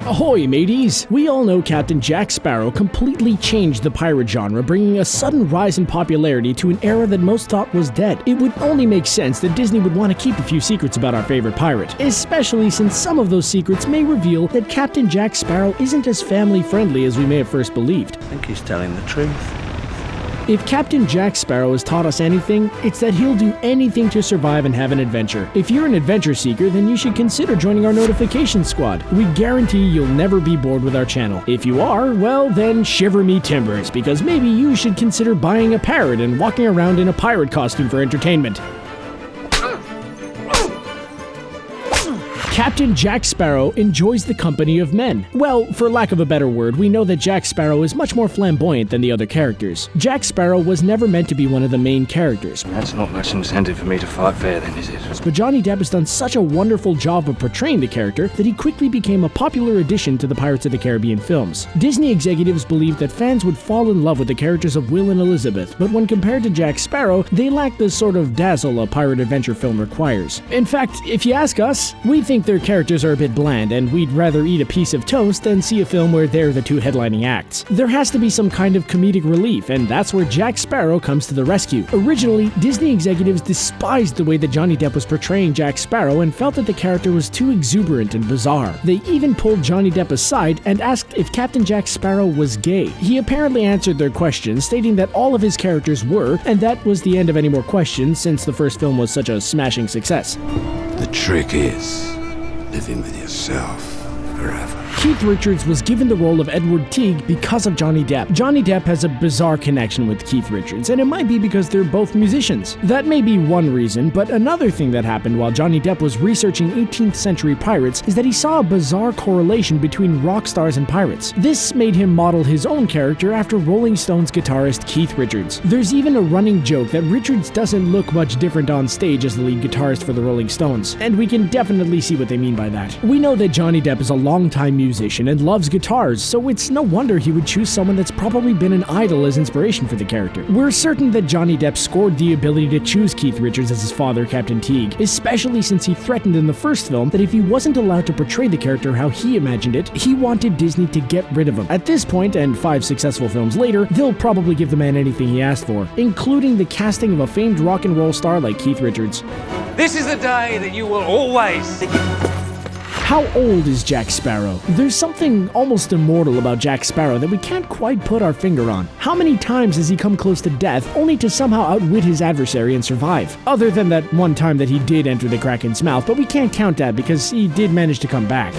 Ahoy, mateys! We all know Captain Jack Sparrow completely changed the pirate genre, bringing a sudden rise in popularity to an era that most thought was dead. It would only make sense that Disney would want to keep a few secrets about our favorite pirate, especially since some of those secrets may reveal that Captain Jack Sparrow isn't as family-friendly as we may have first believed. I think he's telling the truth. If Captain Jack Sparrow has taught us anything, it's that he'll do anything to survive and have an adventure. If you're an adventure seeker, then you should consider joining our notification squad. We guarantee you'll never be bored with our channel. If you are, well then shiver me timbers, because maybe you should consider buying a parrot and walking around in a pirate costume for entertainment. Captain Jack Sparrow enjoys the company of men. Well, for lack of a better word, we know that Jack Sparrow is much more flamboyant than the other characters. Jack Sparrow was never meant to be one of the main characters. That's not much incentive for me to fight fair then, is it? But Johnny Depp has done such a wonderful job of portraying the character that he quickly became a popular addition to the Pirates of the Caribbean films. Disney executives believed that fans would fall in love with the characters of Will and Elizabeth, but when compared to Jack Sparrow, they lack the sort of dazzle a pirate adventure film requires. In fact, if you ask us, we think their characters are a bit bland, and we'd rather eat a piece of toast than see a film where they're the two headlining acts. There has to be some kind of comedic relief, and that's where Jack Sparrow comes to the rescue. Originally, Disney executives despised the way that Johnny Depp was portraying Jack Sparrow and felt that the character was too exuberant and bizarre. They even pulled Johnny Depp aside and asked if Captain Jack Sparrow was gay. He apparently answered their questions, stating that all of his characters were, and that was the end of any more questions since the first film was such a smashing success. The trick is living with yourself forever. Keith Richards was given the role of Edward Teague because of Johnny Depp. Johnny Depp has a bizarre connection with Keith Richards, and it might be because they're both musicians. That may be one reason, but another thing that happened while Johnny Depp was researching 18th century pirates is that he saw a bizarre correlation between rock stars and pirates. This made him model his own character after Rolling Stones guitarist Keith Richards. There's even a running joke that Richards doesn't look much different on stage as the lead guitarist for the Rolling Stones, and we can definitely see what they mean by that. We know that Johnny Depp is a longtime musician and loves guitars, so it's no wonder he would choose someone that's probably been an idol as inspiration for the character. We're certain that Johnny Depp scored the ability to choose Keith Richards as his father, Captain Teague, especially since he threatened in the first film that if he wasn't allowed to portray the character how he imagined it, he wanted Disney to get rid of him. At this point, and 5 successful films later, they'll probably give the man anything he asked for, including the casting of a famed rock and roll star like Keith Richards. This is the day that you will always... How old is Jack Sparrow? There's something almost immortal about Jack Sparrow that we can't quite put our finger on. How many times has he come close to death only to somehow outwit his adversary and survive? Other than that one time that he did enter the Kraken's mouth, but we can't count that because he did manage to come back.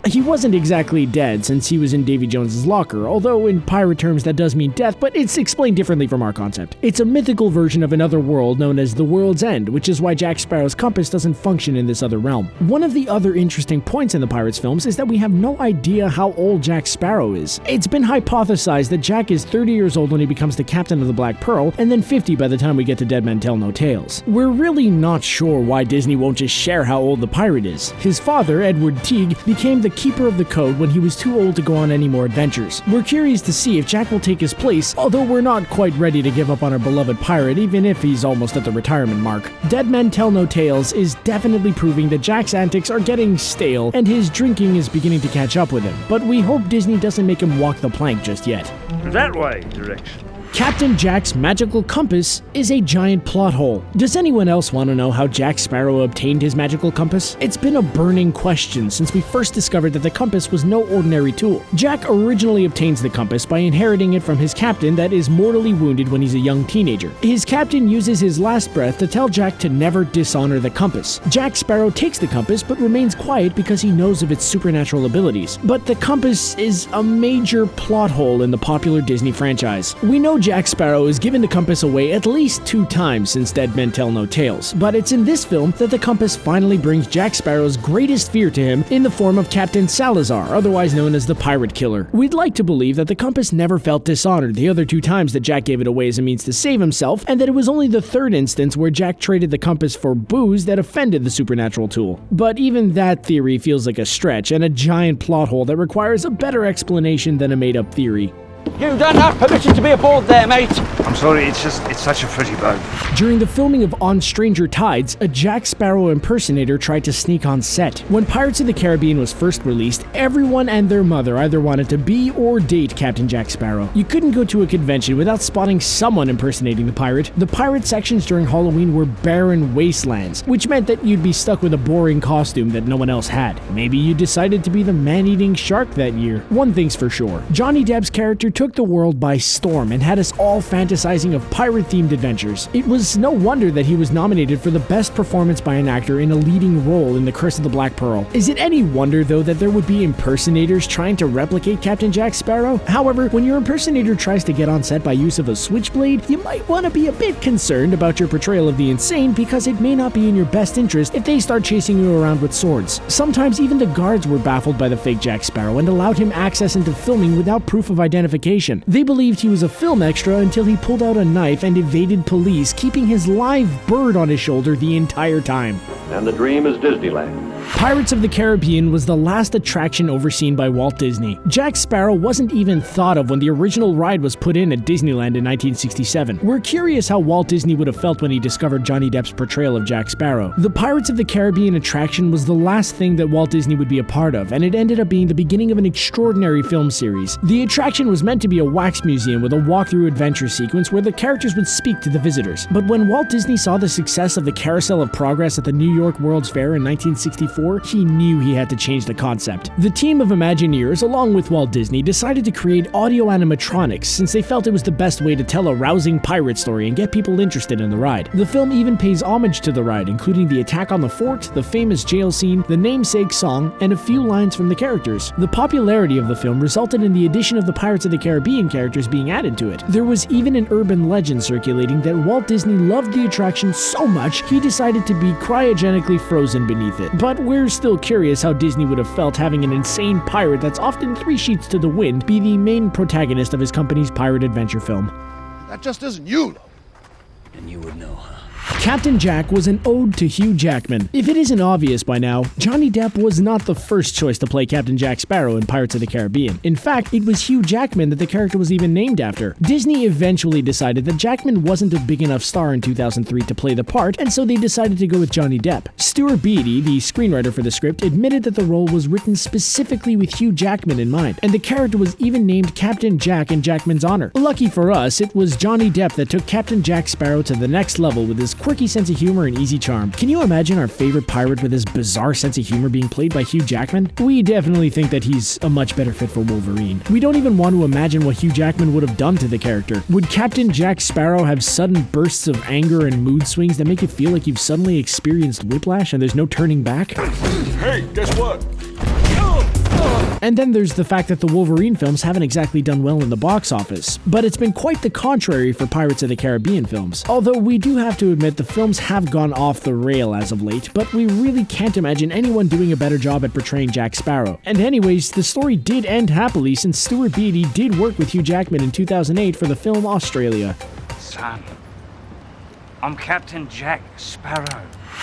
He wasn't exactly dead since he was in Davy Jones's locker, although in pirate terms that does mean death, but it's explained differently from our concept. It's a mythical version of another world known as the World's End, which is why Jack Sparrow's compass doesn't function in this other realm. One of the other interesting points in the Pirates films is that we have no idea how old Jack Sparrow is. It's been hypothesized that Jack is 30 years old when he becomes the captain of the Black Pearl, and then 50 by the time we get to Dead Men Tell No Tales. We're really not sure why Disney won't just share how old the pirate is. His father, Edward Teague, became the keeper of the code when he was too old to go on any more adventures. We're curious to see if Jack will take his place, although we're not quite ready to give up on our beloved pirate even if he's almost at the retirement mark. Dead Men Tell No Tales is definitely proving that Jack's antics are getting stale and his drinking is beginning to catch up with him, but we hope Disney doesn't make him walk the plank just yet. That way, direction. Captain Jack's magical compass is a giant plot hole. Does anyone else want to know how Jack Sparrow obtained his magical compass? It's been a burning question since we first discovered that the compass was no ordinary tool. Jack originally obtains the compass by inheriting it from his captain that is mortally wounded when he's a young teenager. His captain uses his last breath to tell Jack to never dishonor the compass. Jack Sparrow takes the compass but remains quiet because he knows of its supernatural abilities. But the compass is a major plot hole in the popular Disney franchise. We know Jack Sparrow is given the compass away at least 2 times since Dead Men Tell No Tales, but it's in this film that the compass finally brings Jack Sparrow's greatest fear to him in the form of Captain Salazar, otherwise known as the Pirate Killer. We'd like to believe that the compass never felt dishonored the other 2 times that Jack gave it away as a means to save himself, and that it was only the 3rd instance where Jack traded the compass for booze that offended the supernatural tool. But even that theory feels like a stretch and a giant plot hole that requires a better explanation than a made-up theory. You don't have permission to be aboard there, mate. I'm sorry, it's such a pretty boat. During the filming of On Stranger Tides, a Jack Sparrow impersonator tried to sneak on set. When Pirates of the Caribbean was first released, everyone and their mother either wanted to be or date Captain Jack Sparrow. You couldn't go to a convention without spotting someone impersonating the pirate. The pirate sections during Halloween were barren wastelands, which meant that you'd be stuck with a boring costume that no one else had. Maybe you decided to be the man-eating shark that year. One thing's for sure, Johnny Depp's character took the world by storm and had us all fantasizing of pirate-themed adventures. It was no wonder that he was nominated for the best performance by an actor in a leading role in The Curse of the Black Pearl. Is it any wonder, though, that there would be impersonators trying to replicate Captain Jack Sparrow? However, when your impersonator tries to get on set by use of a switchblade, you might want to be a bit concerned about your portrayal of the insane, because it may not be in your best interest if they start chasing you around with swords. Sometimes even the guards were baffled by the fake Jack Sparrow and allowed him access into filming without proof of identification. They believed he was a film extra until he pulled out a knife and evaded police, keeping his live bird on his shoulder the entire time. And the dream is Disneyland. Pirates of the Caribbean was the last attraction overseen by Walt Disney. Jack Sparrow wasn't even thought of when the original ride was put in at Disneyland in 1967. We're curious how Walt Disney would have felt when he discovered Johnny Depp's portrayal of Jack Sparrow. The Pirates of the Caribbean attraction was the last thing that Walt Disney would be a part of, and it ended up being the beginning of an extraordinary film series. The attraction was meant to be a wax museum with a walkthrough adventure sequence where the characters would speak to the visitors. But when Walt Disney saw the success of the Carousel of Progress at the New York World's Fair in 1964, he knew he had to change the concept. The team of Imagineers, along with Walt Disney, decided to create audio animatronics since they felt it was the best way to tell a rousing pirate story and get people interested in the ride. The film even pays homage to the ride, including the attack on the fort, the famous jail scene, the namesake song, and a few lines from the characters. The popularity of the film resulted in the addition of the Pirates of the Caribbean characters being added to it. There was even an urban legend circulating that Walt Disney loved the attraction so much he decided to be cryogenically frozen beneath it. But we're still curious how Disney would have felt having an insane pirate that's often 3 sheets to the wind be the main protagonist of his company's pirate adventure film. That just isn't you. And you would know, huh? Captain Jack was an ode to Hugh Jackman. If it isn't obvious by now, Johnny Depp was not the first choice to play Captain Jack Sparrow in Pirates of the Caribbean. In fact, it was Hugh Jackman that the character was even named after. Disney eventually decided that Jackman wasn't a big enough star in 2003 to play the part, and so they decided to go with Johnny Depp. Stuart Beattie, the screenwriter for the script, admitted that the role was written specifically with Hugh Jackman in mind, and the character was even named Captain Jack in Jackman's honor. Lucky for us, it was Johnny Depp that took Captain Jack Sparrow to the next level with his quirky sense of humor and easy charm. Can you imagine our favorite pirate with his bizarre sense of humor being played by Hugh Jackman? We definitely think that he's a much better fit for Wolverine. We don't even want to imagine what Hugh Jackman would have done to the character. Would Captain Jack Sparrow have sudden bursts of anger and mood swings that make you feel like you've suddenly experienced whiplash and there's no turning back? Hey, guess what? And then there's the fact that the Wolverine films haven't exactly done well in the box office, but it's been quite the contrary for Pirates of the Caribbean films. Although we do have to admit the films have gone off the rail as of late, but we really can't imagine anyone doing a better job at portraying Jack Sparrow. And anyways, the story did end happily since Stuart Beattie did work with Hugh Jackman in 2008 for the film Australia. Son, I'm Captain Jack Sparrow.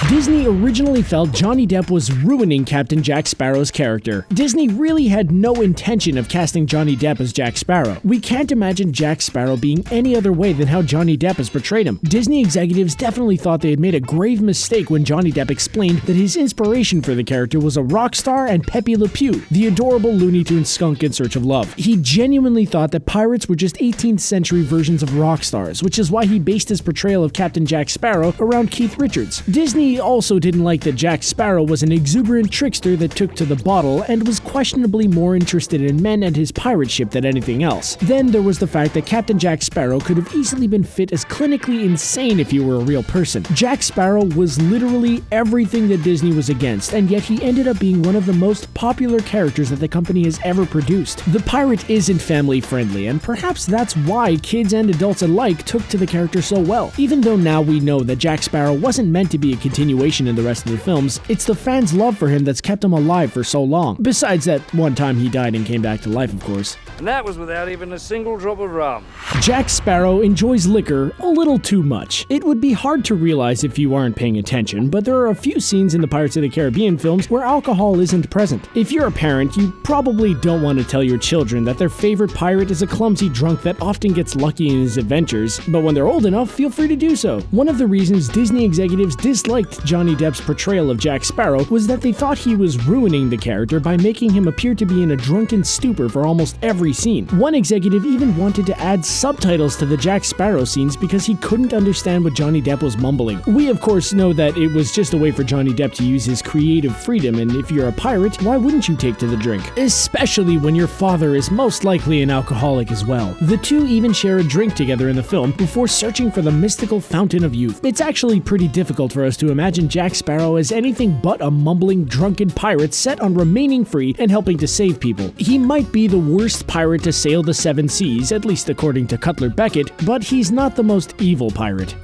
Disney originally felt Johnny Depp was ruining Captain Jack Sparrow's character. Disney really had no intention of casting Johnny Depp as Jack Sparrow. We can't imagine Jack Sparrow being any other way than how Johnny Depp has portrayed him. Disney executives definitely thought they had made a grave mistake when Johnny Depp explained that his inspiration for the character was a rock star and Pepe Le Pew, the adorable Looney Tunes skunk in search of love. He genuinely thought that pirates were just 18th century versions of rock stars, which is why he based his portrayal of Captain Jack Sparrow around Keith Richards. Disney also didn't like that Jack Sparrow was an exuberant trickster that took to the bottle and was questionably more interested in men and his pirate ship than anything else. Then there was the fact that Captain Jack Sparrow could have easily been fit as clinically insane if he were a real person. Jack Sparrow was literally everything that Disney was against, and yet he ended up being one of the most popular characters that the company has ever produced. The pirate isn't family friendly, and perhaps that's why kids and adults alike took to the character so well. Even though now we know that Jack Sparrow wasn't meant to be a kid's continuation in the rest of the films, it's the fans' love for him that's kept him alive for so long. Besides that one time he died and came back to life, of course. And that was without even a single drop of rum. Jack Sparrow enjoys liquor a little too much. It would be hard to realize if you aren't paying attention, but there are a few scenes in the Pirates of the Caribbean films where alcohol isn't present. If you're a parent, you probably don't want to tell your children that their favorite pirate is a clumsy drunk that often gets lucky in his adventures, but when they're old enough, feel free to do so. One of the reasons Disney executives disliked Johnny Depp's portrayal of Jack Sparrow was that they thought he was ruining the character by making him appear to be in a drunken stupor for almost every scene. One executive even wanted to add subtitles to the Jack Sparrow scenes because he couldn't understand what Johnny Depp was mumbling. We of course know that it was just a way for Johnny Depp to use his creative freedom, and if you're a pirate, why wouldn't you take to the drink? Especially when your father is most likely an alcoholic as well. The two even share a drink together in the film before searching for the mystical fountain of youth. It's actually pretty difficult for us to imagine Jack Sparrow as anything but a mumbling, drunken pirate set on remaining free and helping to save people. He might be the worst pirate to sail the seven seas, at least according to Cutler Beckett, but he's not the most evil pirate.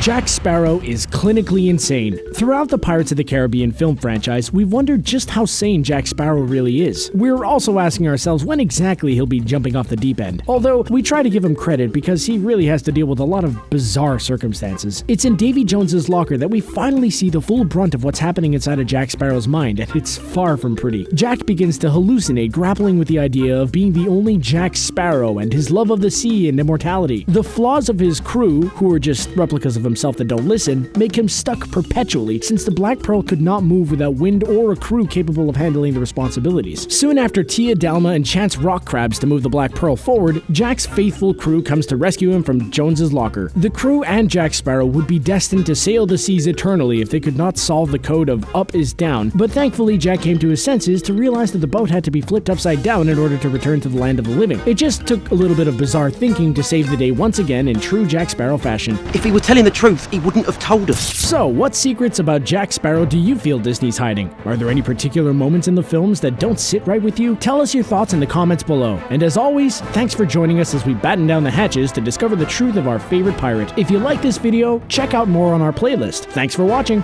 Jack Sparrow is clinically insane. Throughout the Pirates of the Caribbean film franchise, we've wondered just how sane Jack Sparrow really is. We're also asking ourselves when exactly he'll be jumping off the deep end. Although, we try to give him credit because he really has to deal with a lot of bizarre circumstances. It's in Davy Jones's locker that we finally see the full brunt of what's happening inside of Jack Sparrow's mind, and it's far from pretty. Jack begins to hallucinate, grappling with the idea of being the only Jack Sparrow and his love of the sea and immortality. The flaws of his crew, who are just replicas of himself that don't listen, make him stuck perpetually, since the Black Pearl could not move without wind or a crew capable of handling the responsibilities. Soon after Tia Dalma enchants rock crabs to move the Black Pearl forward, Jack's faithful crew comes to rescue him from Jones's locker. The crew and Jack Sparrow would be destined to sail the seas eternally if they could not solve the code of up is down, but thankfully Jack came to his senses to realize that the boat had to be flipped upside down in order to return to the land of the living. It just took a little bit of bizarre thinking to save the day once again in true Jack Sparrow fashion. If he were telling the truth, he wouldn't have told us. So, what secrets about Jack Sparrow do you feel Disney's hiding? Are there any particular moments in the films that don't sit right with you? Tell us your thoughts in the comments below. And as always, thanks for joining us as we batten down the hatches to discover the truth of our favorite pirate. If you like this video, check out more on our playlist. Thanks for watching.